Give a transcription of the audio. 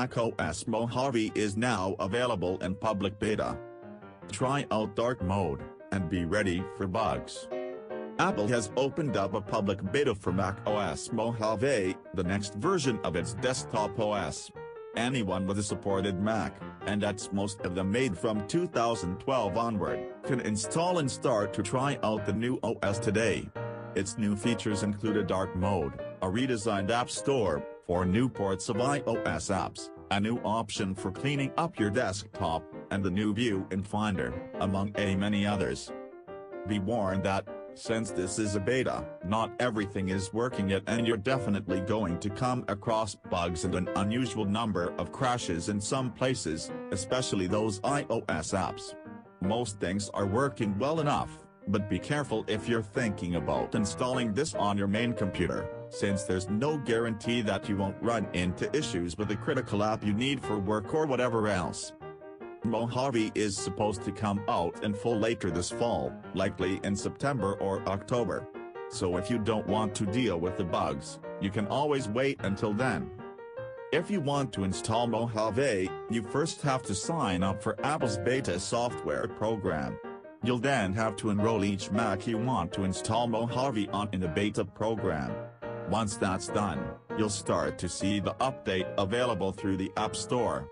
macOS Mojave is now available in public beta. Try out dark mode, and be ready for bugs. Apple has opened up a public beta for macOS Mojave, the next version of its desktop OS. Anyone with a supported Mac, and that's most of them made from 2012 onward, can install and start to try out the new OS today. Its new features include a dark mode, a redesigned App Store, 4 new ports of iOS apps, a new option for cleaning up your desktop, and the new view in Finder, among many others. Be warned that, since this is a beta, not everything is working yet, and you're definitely going to come across bugs and an unusual number of crashes in some places, especially those iOS apps. Most things are working well enough, but be careful if you're thinking about installing this on your main computer, since there's no guarantee that you won't run into issues with a critical app you need for work or whatever else. Mojave is supposed to come out in full later this fall, likely in September or October. So if you don't want to deal with the bugs, you can always wait until then. If you want to install Mojave, you first have to sign up for Apple's beta software program. You'll then have to enroll each Mac you want to install Mojave on in the beta program. Once that's done, you'll start to see the update available through the App Store.